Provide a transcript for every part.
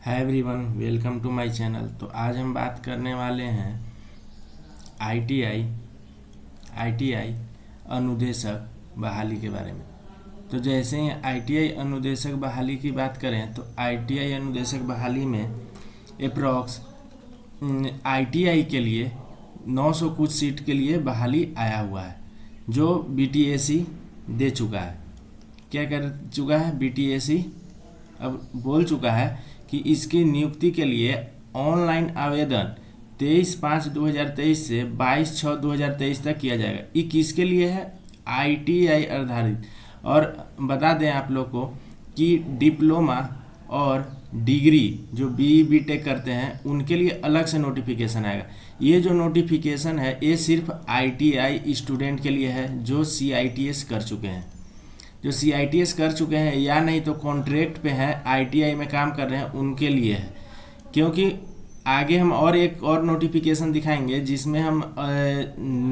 Hi everyone, welcome to my channel. तो आज हम बात करने वाले हैं आईटीआई अनुदेशक बहाली के बारे में। तो जैसे ही आईटीआई अनुदेशक बहाली की बात करें तो आईटीआई अनुदेशक बहाली में अप्रॉक्स आईटीआई के लिए 900 कुछ सीट के लिए बहाली आया हुआ है, जो बीटीएसी दे चुका है। क्या कर चुका है? बीटीएसी अब बोल चुका है कि इसकी नियुक्ति के लिए ऑनलाइन आवेदन 23/5/2023 से 22/6/2023 तक किया जाएगा। ये किसके लिए है? आईटीआई आधारित। और बता दें आप लोग को कि डिप्लोमा और डिग्री जो बीई बीटेक करते हैं उनके लिए अलग से नोटिफिकेशन आएगा। ये जो नोटिफिकेशन है ये सिर्फ आईटीआई स्टूडेंट के लिए है जो सीआईटीएस कर चुके हैं, या नहीं तो कॉन्ट्रैक्ट पे हैं, आईटीआई में काम कर रहे हैं, उनके लिए है। क्योंकि आगे हम और एक और नोटिफिकेशन दिखाएंगे जिसमें हम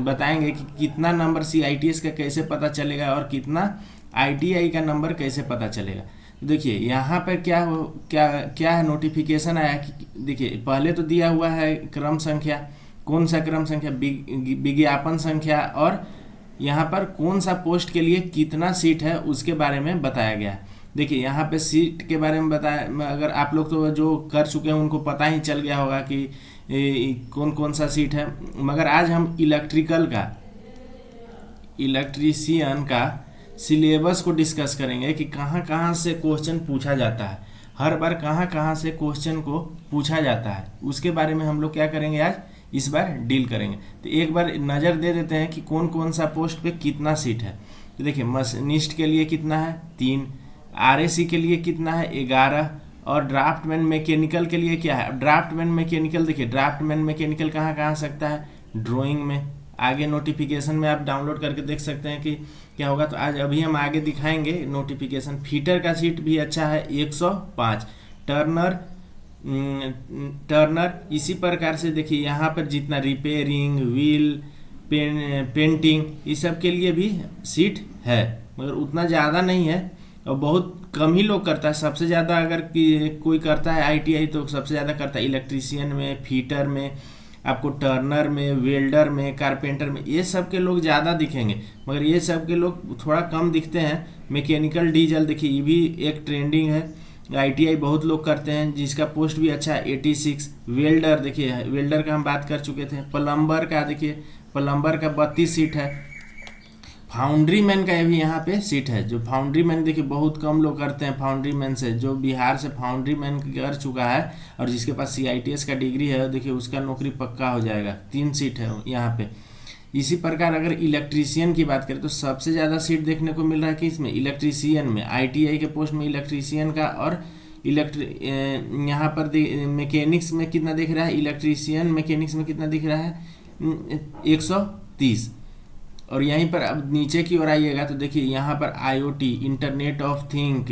बताएंगे कि कितना नंबर सीआईटीएस का कैसे पता चलेगा और कितना आईटीआई का नंबर कैसे पता चलेगा। देखिए यहाँ पर क्या है, नोटिफिकेशन आया कि देखिए पहले तो दिया हुआ है क्रम संख्या, कौन सा क्रम संख्या, विज्ञापन संख्या, और यहाँ पर कौन सा पोस्ट के लिए कितना सीट है उसके बारे में बताया गया है। देखिए यहाँ पे सीट के बारे में बताया, अगर आप लोग तो जो कर चुके हैं उनको पता ही चल गया होगा कि कौन कौन सा सीट है, मगर आज हम इलेक्ट्रीशियन का सिलेबस को डिस्कस करेंगे कि कहाँ कहाँ से क्वेश्चन पूछा जाता है, हर बार कहाँ कहाँ से क्वेश्चन को पूछा जाता है, उसके बारे में हम लोग क्या करेंगे, आज इस बार डील करेंगे। तो एक बार नज़र दे देते हैं कि कौन कौन सा पोस्ट पे कितना सीट है। तो देखिए मशीनिस्ट के लिए कितना है, 3, आरएसी के लिए कितना है, 11, और ड्राफ्टमैन मैकेनिकल के लिए क्या है। ड्राफ्टमैन मैकेनिकल, देखिए ड्राफ्टमैन मैकेनिकल कहाँ कहाँ सकता है, ड्राइंग में। आगे नोटिफिकेशन में आप डाउनलोड करके देख सकते हैं कि क्या होगा। तो आज अभी हम आगे दिखाएंगे नोटिफिकेशन। फीटर का सीट भी अच्छा है, 105। टर्नर इसी प्रकार से देखिए यहाँ पर जितना रिपेयरिंग, व्हील, पेंटिंग, इस सब के लिए भी सीट है, मगर उतना ज़्यादा नहीं है और बहुत कम ही लोग करता है। सबसे ज़्यादा अगर कोई करता है आईटीआई तो सबसे ज़्यादा करता है इलेक्ट्रीशियन में, फीटर में, आपको टर्नर में, वेल्डर में, कारपेंटर में, ये सब के लोग ज़्यादा दिखेंगे, मगर ये सब के लोग थोड़ा कम दिखते हैं। मैकेनिकल डीजल देखिए ये भी एक ट्रेंडिंग है, आईटीआई बहुत लोग करते हैं, जिसका पोस्ट भी अच्छा है, 86। वेल्डर देखिए, वेल्डर का हम बात कर चुके थे। प्लम्बर का देखिए, प्लम्बर का 32 सीट है। फाउंड्री मैन का भी यहाँ पे सीट है, जो फाउंड्री मैन देखिए बहुत कम लोग करते हैं। फाउंड्री मैन से जो बिहार से फाउंड्री मैन कर चुका है और जिसके पास सीआईटीएस का डिग्री है, देखिए उसका नौकरी पक्का हो जाएगा। 3 सीट है यहाँ पे। इसी प्रकार अगर इलेक्ट्रीशियन की बात करें तो सबसे ज़्यादा सीट देखने को मिल रहा है कि इसमें इलेक्ट्रीशियन में, आईटीआई के पोस्ट में इलेक्ट्रीशियन का, और यहाँ पर मैकेनिक्स में कितना दिख रहा है, इलेक्ट्रीशियन मैकेनिक्स में कितना दिख रहा है, 130। और यहीं पर अब नीचे की ओर आइएगा तो देखिए यहाँ पर आईओटी, इंटरनेट ऑफ थिंग,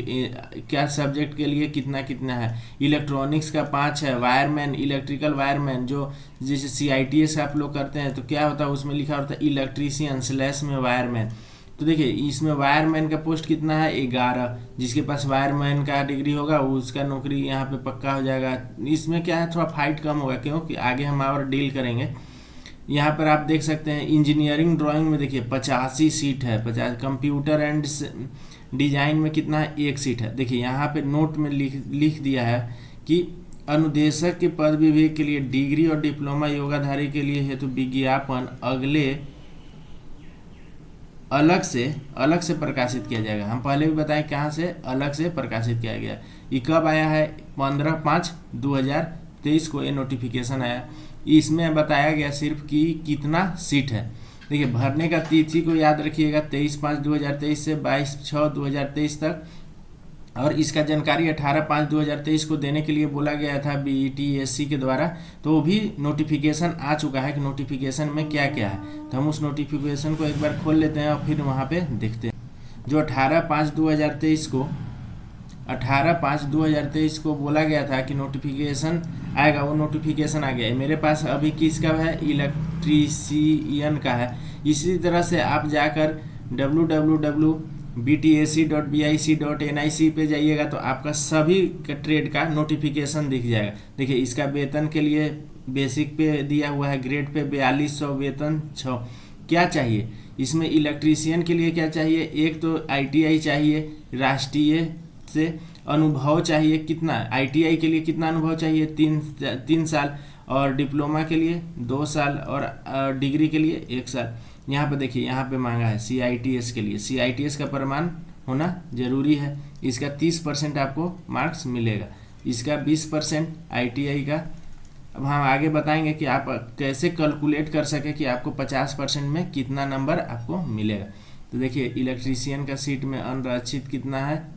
क्या सब्जेक्ट के लिए कितना कितना है। इलेक्ट्रॉनिक्स का 5 है। वायरमैन, इलेक्ट्रिकल वायरमैन, जो जैसे सीआईटीएस आप लोग करते हैं तो क्या होता है उसमें लिखा होता है इलेक्ट्रीशियन / में वायरमैन। तो देखिए इसमें वायरमैन का पोस्ट कितना है, 11। जिसके पास वायरमैन का डिग्री होगा उसका नौकरी यहाँ पे पक्का हो जाएगा। इसमें क्या है, थोड़ा फाइट कम होगा क्योंकि आगे हम और डील करेंगे। यहाँ पर आप देख सकते हैं इंजीनियरिंग ड्राइंग में देखिए 85 सीट है, 50। कंप्यूटर एंड डिजाइन में कितना है, 1 सीट है। देखिए यहाँ पे नोट में लिख दिया है कि अनुदेशक के पद विभाग के लिए डिग्री और डिप्लोमा योगाधारी के लिए हेतु विज्ञापन अलग से प्रकाशित किया जाएगा। हम पहले भी बताएं कहाँ से अलग से प्रकाशित किया गया। ये कब आया है, 15/5/2023 को ये नोटिफिकेशन आया। इसमें बताया गया सिर्फ कि कितना सीट है। देखिए भरने का तिथि को याद रखिएगा, 23/5/2023 से 22/6/2023 तक, और इसका जानकारी 18/5/2023 को देने के लिए बोला गया था बीटीएससी के द्वारा। तो वो भी नोटिफिकेशन आ चुका है कि नोटिफिकेशन में क्या क्या है। तो हम उस नोटिफिकेशन को एक बार खोल लेते हैं और फिर वहाँ पे देखते हैं। जो 18/5/2023 को बोला गया था कि नोटिफिकेशन आएगा, वो नोटिफिकेशन आ गया है। मेरे पास अभी किसका है, इलेक्ट्रीशियन का है। इसी तरह से आप जाकर btac.bic.nic पे जाइएगा तो आपका सभी का ट्रेड का नोटिफिकेशन दिख जाएगा। देखिए इसका वेतन के लिए बेसिक पे दिया हुआ है, ग्रेड पे 4200, वेतन 6। क्या चाहिए इसमें इलेक्ट्रीशियन के लिए, क्या चाहिए, एक तो ITI चाहिए, राष्ट्रीय से अनुभव चाहिए, कितना ITI के लिए कितना अनुभव चाहिए, 3 साल, और डिप्लोमा के लिए 2 साल, और डिग्री के लिए 1 साल। यहाँ पे देखिए यहाँ पे मांगा है CITS के लिए, CITS का प्रमाण होना जरूरी है। इसका 30% आपको मार्क्स मिलेगा, इसका 20% ITI का। अब हम आगे बताएंगे कि आप कैसे कैलकुलेट कर सके कि आपको 50% में कितना नंबर आपको मिलेगा। तो देखिए इलेक्ट्रीशियन का सीट में अनारक्षित कितना है,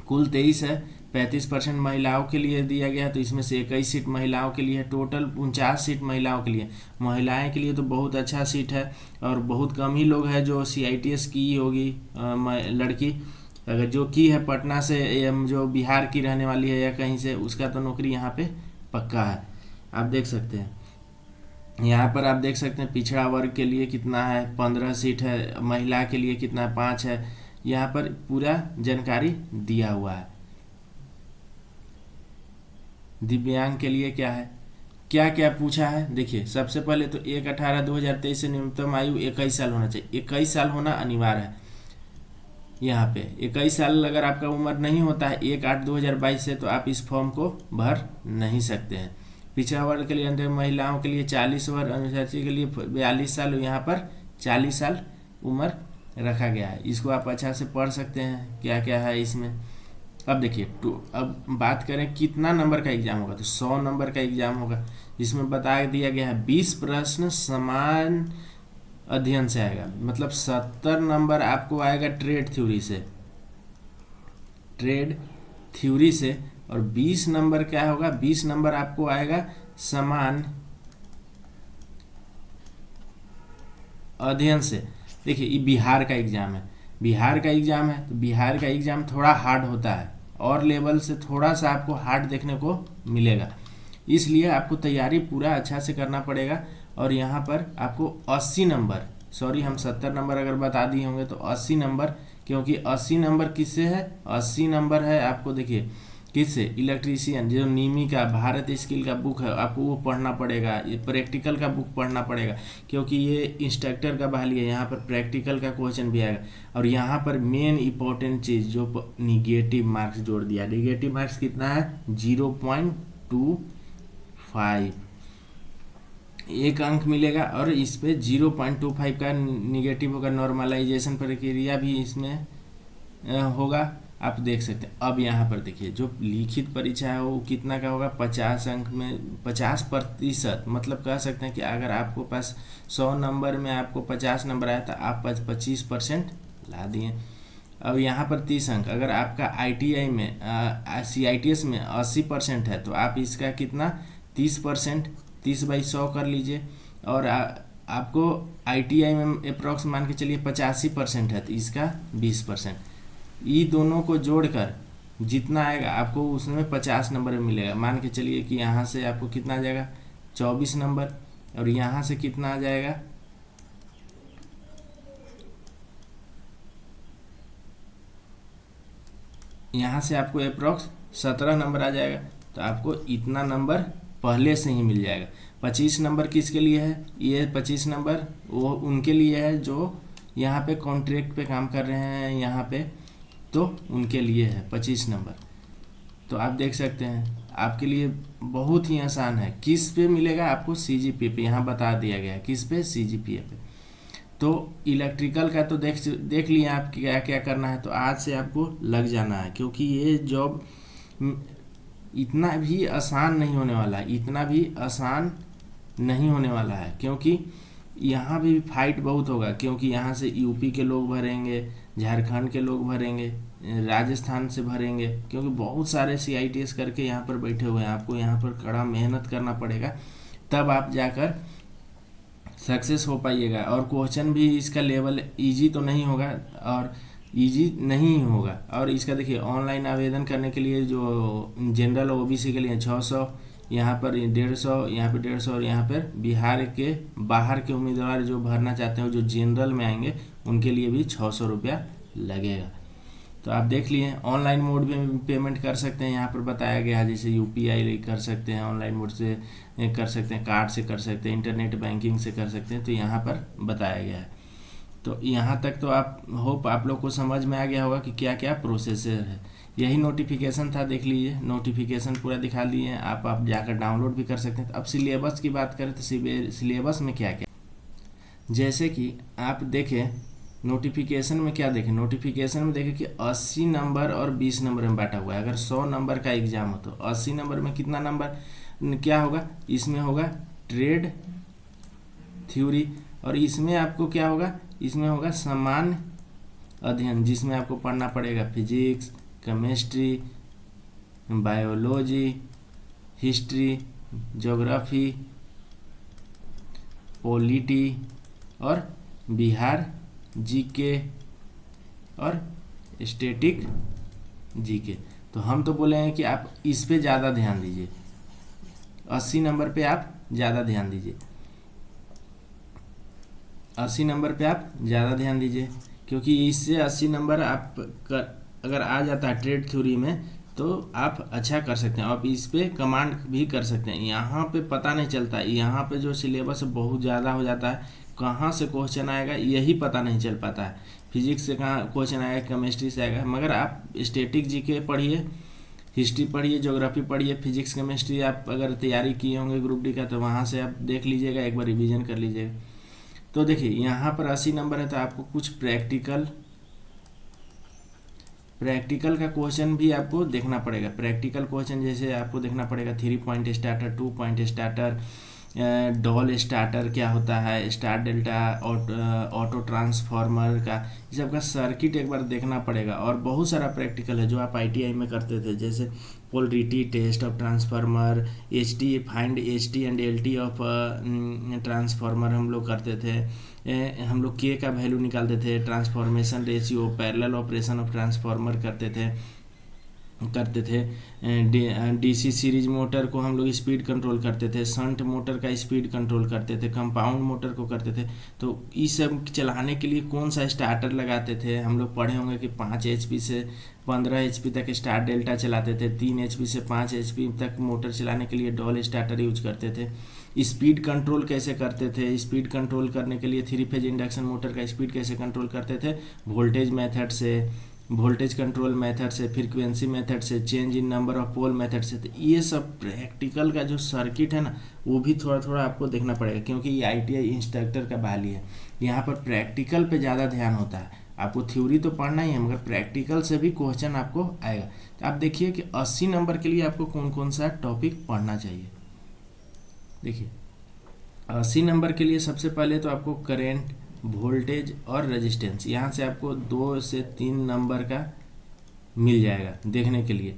कुल 23 है, 35% महिलाओं के लिए दिया गया है, तो इसमें से 21 सीट महिलाओं के लिए है, टोटल 49 सीट महिलाओं के लिए। महिलाएं के लिए तो बहुत अच्छा सीट है, और बहुत कम ही लोग हैं जो CITS की होगी लड़की, अगर जो की है पटना से, जो बिहार की रहने वाली है या कहीं से, उसका तो नौकरी यहाँ पे पक्का है। आप देख सकते हैं यहाँ पर, आप देख सकते हैं पिछड़ा वर्ग के लिए कितना है, 15 सीट है, महिला के लिए कितना है, 5 है। यहाँ पर पूरा जानकारी दिया हुआ है। दिव्यांग के लिए क्या है, क्या क्या पूछा है, देखिए सबसे पहले तो 1/18/2023 से न्यूनतम आयु 21 साल होना चाहिए, 21 साल होना अनिवार्य है। यहाँ पे 21 साल अगर आपका उम्र नहीं होता है 1/8/2022 से, तो आप इस फॉर्म को भर नहीं सकते हैं। पिछड़ा वर्ग के लिए महिलाओं के लिए 40 वर्ष, अनुसूचित के लिए 42 साल, यहाँ पर 40 साल उम्र रखा गया है। इसको आप अच्छा से पढ़ सकते हैं क्या क्या है इसमें। अब देखिए अब बात करें कितना नंबर का एग्जाम होगा, तो 100 नंबर का एग्जाम होगा। इसमें बता दिया गया है 20 प्रश्न समान अध्ययन से आएगा, मतलब 70 नंबर आपको आएगा ट्रेड थ्योरी से, और 20 नंबर क्या होगा, 20 नंबर आपको आएगा समान अध्ययन से। देखिए ये बिहार का एग्जाम है, तो बिहार का एग्जाम थोड़ा हार्ड होता है, और लेवल से थोड़ा सा आपको हार्ड देखने को मिलेगा, इसलिए आपको तैयारी पूरा अच्छा से करना पड़ेगा। और यहाँ पर आपको 80 नंबर, सॉरी हम 70 नंबर अगर बता दिए होंगे तो 80 नंबर, क्योंकि 80 नंबर किससे है, 80 नंबर है आपको, देखिए किससे, इलेक्ट्रीशियन, जो नीमी का भारत स्किल का बुक है आपको वो पढ़ना पड़ेगा, ये प्रैक्टिकल का बुक पढ़ना पड़ेगा, क्योंकि ये इंस्ट्रक्टर का बहाली है, यहाँ पर प्रैक्टिकल का क्वेश्चन भी आएगा। और यहाँ पर मेन इंपॉर्टेंट चीज़ जो निगेटिव मार्क्स जोड़ दिया, निगेटिव मार्क्स कितना है, 0.25, 1 अंक मिलेगा, और इस पे 0.25 का निगेटिव होगा। नॉर्मलाइजेशन प्रक्रिया भी इसमें होगा, आप देख सकते हैं। अब यहाँ पर देखिए जो लिखित परीक्षा है वो कितना का होगा, 50 अंक में 50%, मतलब कह सकते हैं कि अगर आपको पास 100 नंबर में आपको 50 नंबर आया तो आप 25% ला दिए। अब यहाँ पर 30 अंक, अगर आपका ITI में CITS में 80% है तो आप इसका कितना 30%, 30/100 कर लीजिए। और आपको ITI में अप्रॉक्स मान के चलिए 85% है तो इसका 20%, ये दोनों को जोड़कर जितना आएगा आपको उसमें 50 नंबर में मिलेगा। मान के चलिए कि यहाँ से आपको कितना आ जाएगा, 24 नंबर, और यहाँ से कितना आ जाएगा, यहाँ से आपको अप्रॉक्स 17 नंबर आ जाएगा, तो आपको इतना नंबर पहले से ही मिल जाएगा। 25 नंबर किसके लिए है, ये 25 नंबर वो उनके लिए है जो यहाँ पे कॉन्ट्रैक्ट पे काम कर रहे हैं यहाँ पे, तो उनके लिए है 25 नंबर। तो आप देख सकते हैं आपके लिए बहुत ही आसान है। किस पे मिलेगा आपको, CGPA पे, यहाँ बता दिया गया है किस पे, CGPA पे। तो इलेक्ट्रिकल का तो देख लिया आप क्या क्या करना है, तो आज से आपको लग जाना है, क्योंकि ये जॉब इतना भी आसान नहीं होने वाला है, क्योंकि यहाँ भी फाइट बहुत होगा, क्योंकि यहाँ से यूपी के लोग भरेंगे, झारखंड के लोग भरेंगे, राजस्थान से भरेंगे, क्योंकि बहुत सारे CITS करके यहाँ पर बैठे हुए हैं। आपको यहाँ पर कड़ा मेहनत करना पड़ेगा, तब आप जाकर सक्सेस हो पाइएगा। और क्वेश्चन भी इसका लेवल इजी तो नहीं होगा, और इजी नहीं होगा। और इसका देखिए ऑनलाइन आवेदन करने के लिए जो जनरल OBC के लिए 600, यहाँ पर 150, यहाँ पर 150, और यहाँ पर बिहार के बाहर के उम्मीदवार जो भरना चाहते हैं जो जनरल में आएंगे उनके लिए भी 600 रुपया लगेगा। तो आप देख लिए ऑनलाइन मोड में पेमेंट कर सकते हैं, यहाँ पर बताया गया है, जैसे यूपीआई कर सकते हैं, ऑनलाइन मोड से कर सकते हैं, कार्ड से कर सकते हैं, इंटरनेट बैंकिंग से कर सकते हैं, तो यहाँ पर बताया गया है। तो यहाँ तक तो आप होप आप लोग को समझ में आ गया होगा कि क्या क्या प्रोसेसर है। यही नोटिफिकेशन था, देख लीजिए नोटिफिकेशन पूरा दिखा लिए, आप जाकर डाउनलोड भी कर सकते हैं। अब सिलेबस की बात करें तो सिलेबस में क्या क्या, जैसे कि आप देखें नोटिफिकेशन में क्या देखें, नोटिफिकेशन में देखें कि 80 नंबर और 20 नंबर में बांटा हुआ है। अगर 100 नंबर का एग्जाम हो तो 80 नंबर में कितना नंबर क्या होगा, इसमें होगा ट्रेड थ्योरी, और इसमें आपको क्या होगा, इसमें होगा सामान्य अध्ययन, जिसमें आपको पढ़ना पड़ेगा physics, chemistry, biology, history, geography, polity और बिहार जीके और स्टैटिक जीके। तो हम तो बोले हैं कि आप इस पे ज़्यादा ध्यान दीजिए, 80 नंबर पे आप ज़्यादा ध्यान दीजिए, 80 नंबर पे आप ज़्यादा ध्यान दीजिए, क्योंकि इससे 80 नंबर आप अगर आ जाता है ट्रेड थ्योरी में तो आप अच्छा कर सकते हैं। आप इस पे कमांड भी कर सकते हैं। यहाँ पे पता नहीं चलता, यहाँ पे जो सिलेबस बहुत ज़्यादा हो जाता है, कहाँ से क्वेश्चन आएगा यही पता नहीं चल पाता है। फिजिक्स से कहाँ क्वेश्चन आएगा, केमिस्ट्री से आएगा, मगर आप स्टैटिक जीके पढ़िए, हिस्ट्री पढ़िए, ज्योग्राफी पढ़िए, फिजिक्स केमिस्ट्री आप अगर तैयारी किए होंगे ग्रुप डी का तो वहाँ से आप देख लीजिएगा, एक बार रिवीजन कर लीजिएगा। तो देखिए यहाँ पर 80 नंबर है, तो आपको कुछ प्रैक्टिकल का क्वेश्चन भी आपको देखना पड़ेगा। प्रैक्टिकल क्वेश्चन जैसे आपको देखना पड़ेगा 3 point starter, 2 point starter, doll starter क्या होता है, स्टार डेल्टा, ऑटो ट्रांसफार्मर का, ये सब का सर्किट एक बार देखना पड़ेगा। और बहुत सारा प्रैक्टिकल है जो आप आईटीआई में करते थे, जैसे polarity test of transformer, HT find HT and LT of transformer हम लोग करते थे। हम लोग के का वैल्यू निकालते थे, transformation ratio, parallel operation of transformer करते थे। डीसी सीरीज मोटर को हम लोग स्पीड कंट्रोल करते थे, शंट मोटर का स्पीड कंट्रोल करते थे, कंपाउंड मोटर को करते थे। तो ये सब चलाने के लिए कौन सा स्टार्टर लगाते थे, हम लोग पढ़े होंगे कि 5 HP से 15 HP तक स्टार डेल्टा चलाते थे, 3 HP से 5 HP तक मोटर चलाने के लिए डॉल स्टार्टर यूज करते थे। स्पीड कंट्रोल कैसे करते थे, स्पीड कंट्रोल करने के लिए 3 फेज इंडक्शन मोटर का स्पीड कैसे कंट्रोल करते थे, वोल्टेज मेथड से, वोल्टेज कंट्रोल मेथड से, फ्रीक्वेंसी मेथड से, change in number of pole method से। तो ये सब प्रैक्टिकल का जो सर्किट है ना, वो भी थोड़ा थोड़ा आपको देखना पड़ेगा, क्योंकि ये आईटीआई इंस्ट्रक्टर का बहाली है। यहाँ पर प्रैक्टिकल पे ज़्यादा ध्यान होता है। आपको थ्योरी तो पढ़ना ही है, मगर प्रैक्टिकल से भी क्वेश्चन आपको आएगा। तो आप देखिए कि 80 नंबर के लिए आपको कौन कौन सा टॉपिक पढ़ना चाहिए। देखिए 80 नंबर के लिए सबसे पहले तो आपको करेंट, वोल्टेज और रेजिस्टेंस, यहाँ से आपको 2 से 3 नंबर का मिल जाएगा देखने के लिए।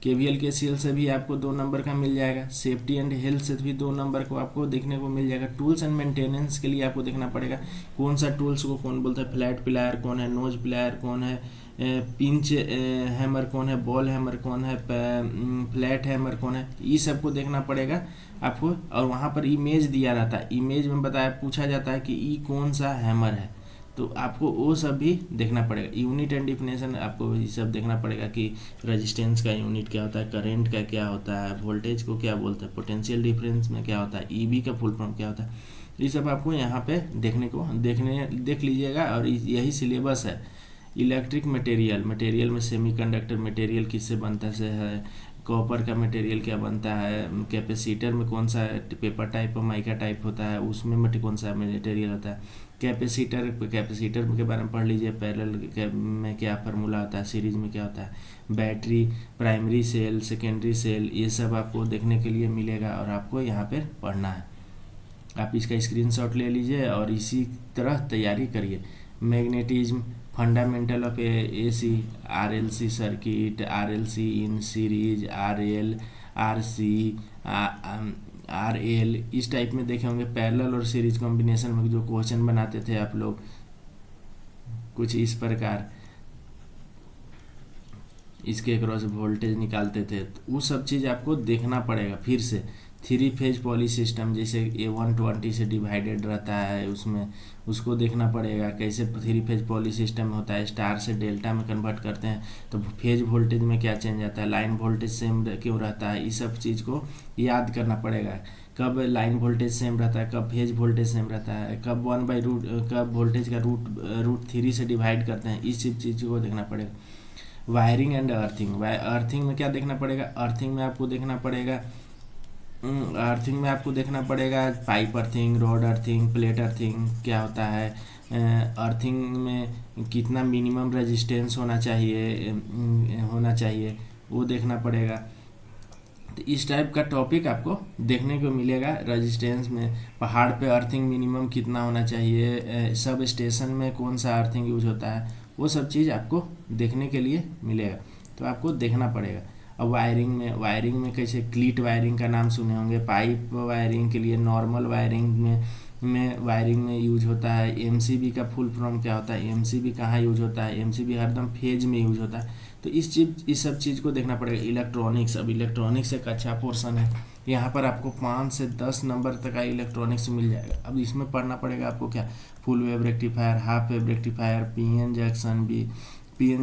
केवीएल केसीएल से भी आपको 2 नंबर का मिल जाएगा। सेफ्टी एंड हेल्थ से भी 2 नंबर को आपको देखने को मिल जाएगा। टूल्स एंड मेंटेनेंस के लिए आपको देखना पड़ेगा कौन सा टूल्स को कौन बोलता है, फ्लैट प्लायर कौन है, नोज प्लायर कौन है, पिंच हैमर कौन है, बॉल हैमर कौन है, फ्लैट हैमर कौन है, ये सब को देखना पड़ेगा आपको। और वहाँ पर इमेज दिया रहता है, इमेज में बताया पूछा जाता है कि ये कौन सा हैमर है, तो आपको वो सब भी देखना पड़ेगा। यूनिट एंड डिफिनेशन आपको ये सब देखना पड़ेगा कि रेजिस्टेंस का यूनिट क्या होता है, करंट का क्या होता है, वोल्टेज को क्या बोलते हैं, पोटेंशियल डिफरेंस में क्या होता है, ईबी का फुल फॉर्म क्या होता है, ये सब आपको यहाँ पे देख लीजिएगा। और यही सिलेबस है। इलेक्ट्रिक मटेरियल में सेमीकंडक्टर मटेरियल किससे बनता है, कॉपर का मटेरियल क्या बनता है, कैपेसिटर में कौन सा पेपर टाइप और माइका टाइप होता है, उसमें कौन सा मटेरियल होता है, कैपेसिटर के बारे में पढ़ लीजिए, पैरेलल में क्या फार्मूला होता है, सीरीज में क्या होता है, battery, primary cell, secondary cell, ये सब आपको देखने के लिए मिलेगा और आपको यहाँ पे पढ़ना है। आप इसका स्क्रीनशॉट ले लीजिए और इसी तरह तैयारी करिए। Magnetism, fundamental of AC, RLC circuit, RLC in series, RL, RC, RL, इस टाइप में देखे होंगे। पैरेलल और सीरीज कॉम्बिनेशन में जो क्वेश्चन बनाते थे आप लोग कुछ इस प्रकार, इसके क्रॉस वोल्टेज निकालते थे, तो वो सब चीज़ आपको देखना पड़ेगा फिर से। थ्री फेज पॉली सिस्टम जैसे A120 से डिवाइडेड रहता है, उसमें उसको देखना पड़ेगा कैसे थ्री फेज पॉली सिस्टम होता है, स्टार से डेल्टा में कन्वर्ट करते हैं तो फेज वोल्टेज में क्या चेंज आता है, लाइन वोल्टेज सेम क्यों रहता है, इस सब चीज़ को याद करना पड़ेगा। कब लाइन वोल्टेज सेम रहता है, कब फेज वोल्टेज सेम रहता है, कब 1/रूट कब वोल्टेज का रूट 3 से डिवाइड करते हैं, इस सब चीज़ को देखना पड़ेगा। वायरिंग एंड अर्थिंग, अर्थिंग में क्या देखना पड़ेगा, अर्थिंग में आपको देखना पड़ेगा pipe earthing, rod earthing, plate earthing क्या होता है, अर्थिंग में कितना मिनिमम रेजिस्टेंस होना चाहिए वो देखना पड़ेगा। तो इस टाइप का टॉपिक आपको देखने को मिलेगा। रेजिस्टेंस में पहाड़ पे अर्थिंग मिनिमम कितना होना चाहिए, सब स्टेशन में कौन सा अर्थिंग यूज होता है, वो सब चीज़ आपको देखने के लिए मिलेगा, तो आपको देखना पड़ेगा। अब वायरिंग में कैसे क्लीट वायरिंग का नाम सुने होंगे, पाइप वायरिंग के लिए नॉर्मल वायरिंग में यूज होता है। एमसीबी का फुल फॉर्म क्या होता है, एमसीबी कहाँ यूज होता है, एमसीबी हरदम फेज में यूज होता है, तो इस सब चीज़ को देखना पड़ेगा। इलेक्ट्रॉनिक्स, अब इलेक्ट्रॉनिक्स एक अच्छा पोर्शन है, यहाँ पर आपको 5 से 10 नंबर तक का इलेक्ट्रॉनिक्स मिल जाएगा। अब इसमें पढ़ना पड़ेगा आपको क्या, full wave rectifier, half wave rectifier, PN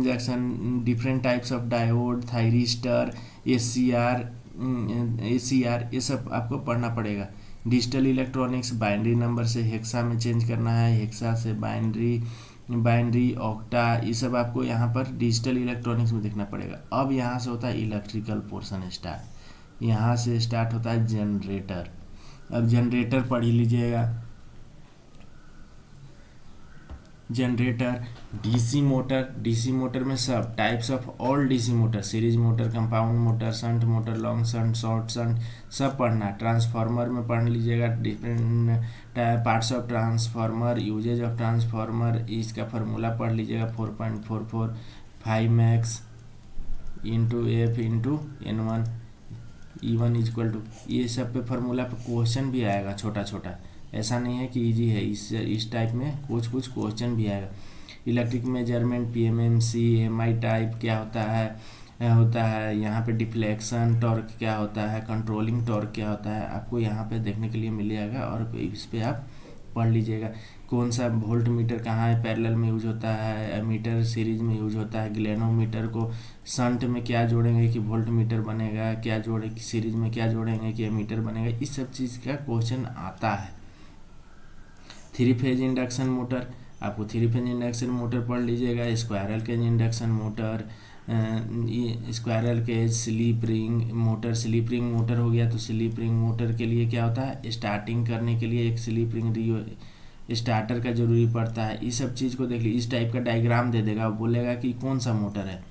junction, different types of diode, thyristor, ACR, ये सब आपको पढ़ना पड़ेगा। डिजिटल इलेक्ट्रॉनिक्स, बाइनरी नंबर से हेक्सा में चेंज करना है, हेक्सा से बाइनरी ऑक्टा, ये सब आपको यहाँ पर डिजिटल इलेक्ट्रॉनिक्स में देखना पड़ेगा। अब यहाँ से होता है इलेक्ट्रिकल पोर्शन स्टार्ट, यहाँ से स्टार्ट होता है जनरेटर। अब जनरेटर पढ़ ही लीजिएगा। जनरेटर, डीसी मोटर में सब types of all DC motor, series motor, compound motor, shunt motor, long shunt, short shunt, सब पढ़ना। ट्रांसफार्मर में पढ़ लीजिएगा, different parts of transformer, uses of transformer, इसका फार्मूला पढ़ लीजिएगा 4.445 max into F into N1 E1 equal to, ये सब पे फार्मूला पे क्वेश्चन भी आएगा छोटा छोटा, ऐसा नहीं है कि इजी है, इस टाइप में कुछ क्वेश्चन भी आएगा। Electric measurement, PMMC, MI type क्या होता है यहाँ पे डिफ्लेक्शन टॉर्क क्या होता है, कंट्रोलिंग टॉर्क क्या होता है, आपको यहाँ पे देखने के लिए मिल जाएगा और इस पे आप पढ़ लीजिएगा। कौन सा वोल्ट मीटर कहाँ है, पैरेलल में यूज होता है, मीटर सीरीज में यूज होता है, ग्लेनोमीटर को शंट में क्या जोड़ेंगे कि वोल्ट मीटर बनेगा, क्या जोड़े सीरीज में क्या जोड़ेंगे कि मीटर बनेगा, इस सब चीज़ का क्वेश्चन आता है। थ्री फेज इंडक्शन मोटर, आपको थ्री फेज इंडक्शन मोटर पढ़ लीजिएगा। Squirrel cage induction motor, squirrel cage, slip ring motor हो गया। तो स्लिप रिंग मोटर के लिए क्या होता है, स्टार्टिंग करने के लिए एक स्लिप रिंग स्टार्टर का जरूरी पड़ता है। इस सब चीज़ को देख लीजिए, इस टाइप का डायग्राम दे देगा, बोलेगा कि कौन सा मोटर है,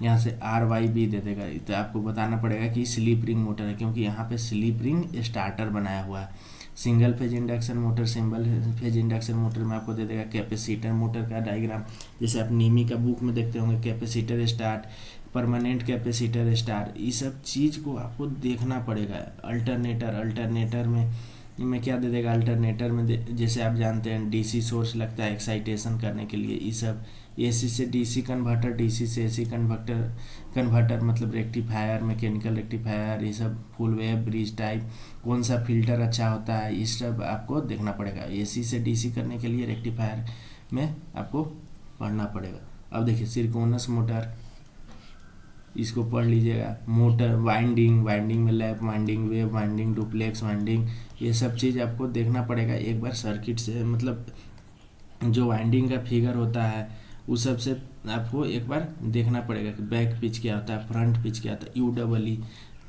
यहाँ से RYB दे देगा, तो आपको बताना पड़ेगा कि स्लिप रिंग मोटर है, क्योंकि यहाँ पे स्लिप रिंग स्टार्टर बनाया हुआ है। सिंगल फेज इंडक्शन मोटर में आपको दे देगा कैपेसिटर मोटर का डायग्राम, जैसे आप नीमी का बुक में देखते होंगे, capacitor start, permanent capacitor start, इस सब चीज़ को आपको देखना पड़ेगा। अल्टरनेटर में क्या दे देगा, अल्टरनेटर में जैसे आप जानते हैं DC सोर्स लगता है एक्साइटेशन करने के लिए, ये सब AC से DC कन्वर्टर, DC से AC कन्वर्टर मतलब रेक्टिफायर, मैकेनिकल रेक्टिफायर, ये सब फुल वेव ब्रिज टाइप, कौन सा फिल्टर अच्छा होता है, इस सब आपको देखना पड़ेगा। AC से DC करने के लिए रेक्टिफायर में आपको पढ़ना पड़ेगा। अब देखिए सिरकोनस मोटर, इसको पढ़ लीजिएगा। मोटर वाइंडिंग में lap winding, wave winding, duplex winding, ये सब चीज़ आपको देखना पड़ेगा एक बार सर्किट से, मतलब जो वाइंडिंग का फिगर होता है उस सब से आपको एक बार देखना पड़ेगा कि बैक पिच क्या होता है, फ्रंट पिच क्या होता है, UEE,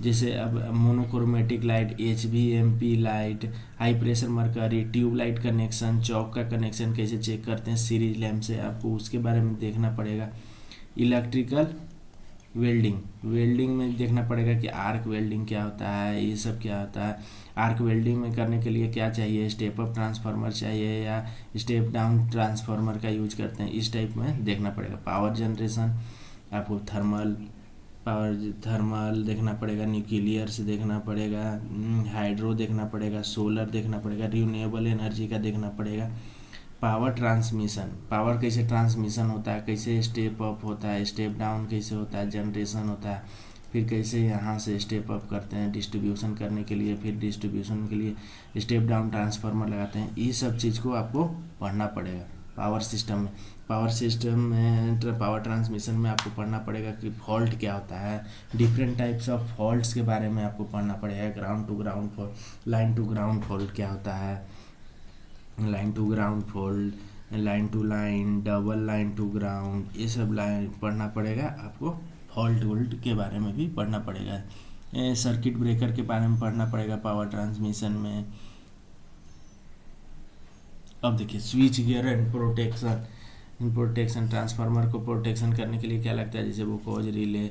जैसे अब monochromatic light, HVMP light, high pressure mercury, tube light connection, choke का कनेक्शन कैसे चेक करते हैं सीरीज लैम्प से, आपको उसके बारे में देखना पड़ेगा। इलेक्ट्रिकल वेल्डिंग में देखना पड़ेगा कि आर्क वेल्डिंग क्या होता है, ये सब क्या होता है। आर्क वेल्डिंग में करने के लिए क्या चाहिए, स्टेप अप ट्रांसफार्मर चाहिए या स्टेप डाउन ट्रांसफार्मर का यूज करते हैं, इस टाइप में देखना पड़ेगा। पावर जनरेशन, आपको थर्मल देखना पड़ेगा, न्यूक्लियर से देखना पड़ेगा, हाइड्रो देखना पड़ेगा, सोलर देखना पड़ेगा, रिन्यूएबल एनर्जी का देखना पड़ेगा। पावर ट्रांसमिशन, पावर कैसे ट्रांसमिशन होता है, कैसे स्टेप अप होता है, स्टेप डाउन कैसे होता है, जनरेशन होता है, फिर कैसे यहाँ से स्टेप अप करते हैं डिस्ट्रीब्यूशन करने के लिए, फिर डिस्ट्रीब्यूशन के लिए स्टेप डाउन ट्रांसफार्मर लगाते हैं। ये सब चीज़ को आपको पढ़ना पड़ेगा। पावर सिस्टम में पावर ट्रांसमिशन में आपको पढ़ना पड़ेगा कि फॉल्ट क्या होता है, डिफरेंट टाइप्स ऑफ फॉल्ट्स के बारे में आपको पढ़ना पड़ेगा। Ground to ground fault, line to ground fault क्या होता है, line to ground fault, line to line, double line to ground, ये सब लाइन पढ़ना पड़ेगा आपको। फॉल्ट वोल्ट के बारे में भी पढ़ना पड़ेगा। सर्किट ब्रेकर के बारे में पढ़ना पड़ेगा पावर ट्रांसमिशन में। अब देखिए switch gear and protection transformer को प्रोटेक्शन करने के लिए क्या लगता है, जैसे वो कोज रिले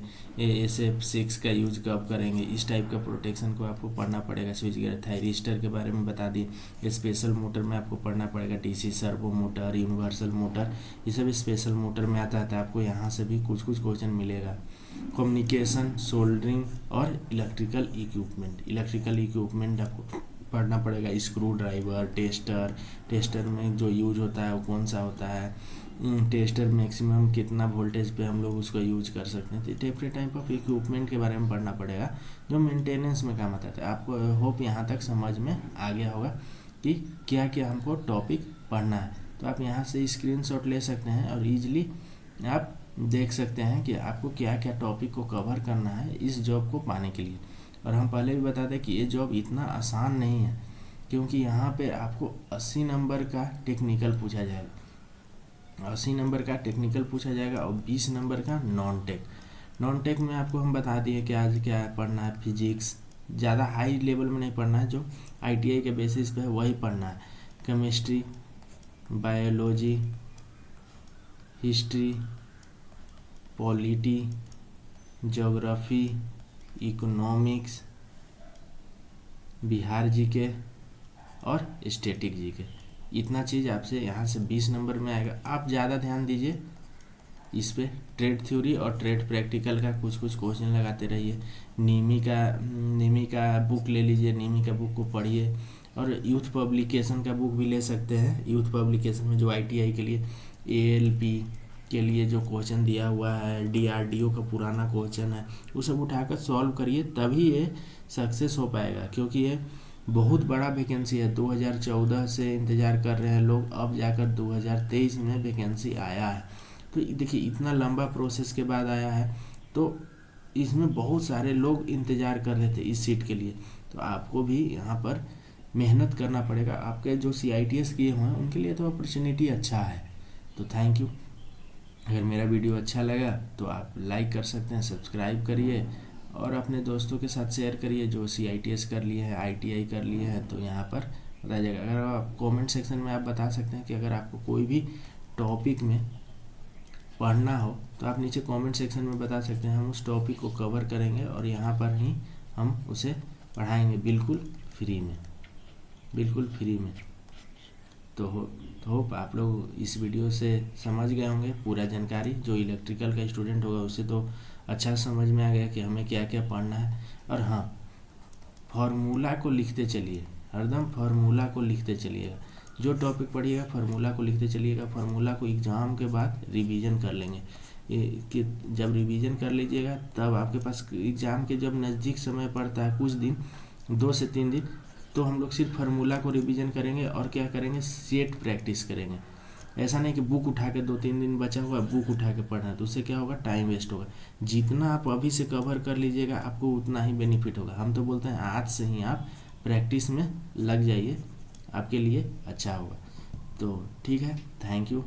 SF6 का यूज कब करेंगे, इस टाइप का प्रोटेक्शन को आपको पढ़ना पड़ेगा। स्विच गियर, थायरिस्टर के बारे में बता दिए। स्पेशल मोटर में आपको पढ़ना पड़ेगा DC servo motor, universal motor, ये सब स्पेशल मोटर में आता है। आपको यहाँ से भी कुछ क्वेश्चन मिलेगा। कम्युनिकेशन, सोल्डरिंग और इलेक्ट्रिकल इक्विपमेंट आपको पढ़ना पड़ेगा। स्क्रू ड्राइवर, टेस्टर में जो यूज होता है वो कौन सा होता है, टेस्टर मैक्सिमम कितना वोल्टेज पे हम लोग उसको यूज कर सकते हैं। तो डिफरेंट टाइप ऑफ इक्विपमेंट के बारे में पढ़ना पड़ेगा जो मेंटेनेंस में काम आता है। आपको होप यहाँ तक समझ में आ गया होगा कि क्या क्या हमको टॉपिक पढ़ना है। तो आप यहाँ से स्क्रीनशॉट ले सकते हैं और ईजिली आप देख सकते हैं कि आपको क्या क्या टॉपिक को कवर करना है इस जॉब को पाने के लिए। और हम पहले भी बता दें कि ये जॉब इतना आसान नहीं है, क्योंकि यहाँ पे आपको 80 नंबर का टेक्निकल पूछा जाएगा, 80 नंबर का टेक्निकल पूछा जाएगा और 20 नंबर का नॉन टेक में आपको हम बता दिए कि आज क्या पढ़ना है। फिजिक्स ज़्यादा हाई लेवल में नहीं पढ़ना है, जो ITI के बेसिस पे है वही पढ़ना है। Chemistry, biology, history, polity, geography, economics, Bihar GK और स्टैटिक जीके, इतना चीज़ आपसे यहाँ से 20 नंबर में आएगा। आप ज़्यादा ध्यान दीजिए इस पे। ट्रेड थ्योरी और ट्रेड प्रैक्टिकल का कुछ क्वेश्चन लगाते रहिए। नीमी का बुक ले लीजिए, नीमी का बुक को पढ़िए। और यूथ पब्लिकेशन का बुक भी ले सकते हैं। यूथ पब्लिकेशन में जो ITI के लिए ALP के लिए जो क्वेश्चन दिया हुआ है, DRDO का पुराना क्वेश्चन है, वो सब उठाकर सॉल्व करिए, तभी ये सक्सेस हो पाएगा। क्योंकि ये बहुत बड़ा वैकेंसी है। 2014 से इंतज़ार कर रहे हैं लोग, अब जाकर 2023 में वैकेंसी आया है। तो देखिए इतना लंबा प्रोसेस के बाद आया है, तो इसमें बहुत सारे लोग इंतज़ार कर रहे थे इस सीट के लिए। तो आपको भी यहाँ पर मेहनत करना पड़ेगा। आपके जो CITS किए हुए हैं उनके लिए तो अपॉर्चुनिटी अच्छा है। तो थैंक यू। अगर मेरा वीडियो अच्छा लगा तो आप लाइक कर सकते हैं, सब्सक्राइब करिए और अपने दोस्तों के साथ शेयर करिए जो CITS कर लिए हैं, ITI कर लिए हैं। तो यहाँ पर बताया जाएगा। अगर आप कमेंट सेक्शन में आप बता सकते हैं कि अगर आपको कोई भी टॉपिक में पढ़ना हो तो आप नीचे कमेंट सेक्शन में बता सकते हैं। हम उस टॉपिक को कवर करेंगे और यहाँ पर ही हम उसे पढ़ाएंगे बिल्कुल फ्री में। तो होप आप लोग इस वीडियो से समझ गए होंगे पूरा जानकारी। जो इलेक्ट्रिकल का स्टूडेंट होगा उसे तो अच्छा समझ में आ गया कि हमें क्या क्या पढ़ना है। और हाँ, फार्मूला को लिखते चलिए, हरदम फार्मूला को लिखते चलिएगा। जो टॉपिक पढ़िएगा फार्मूला को लिखते चलिएगा। फार्मूला को एग्ज़ाम के बाद रिवीजन कर लेंगे। कि जब रिवीजन कर लीजिएगा तब आपके पास एग्ज़ाम के जब नज़दीक समय पड़ता है, कुछ दिन 2 से 3 दिन, तो हम लोग सिर्फ फार्मूला को रिवीजन करेंगे और क्या करेंगे, सेट प्रैक्टिस करेंगे। ऐसा नहीं कि बुक उठा के 2-3 दिन बचा हुआ बुक उठा के पढ़ना, तो उससे क्या होगा, टाइम वेस्ट होगा। जितना आप अभी से कवर कर लीजिएगा आपको उतना ही बेनिफिट होगा। हम तो बोलते हैं आज से ही आप प्रैक्टिस में लग जाइए, आपके लिए अच्छा होगा। तो ठीक है, थैंक यू।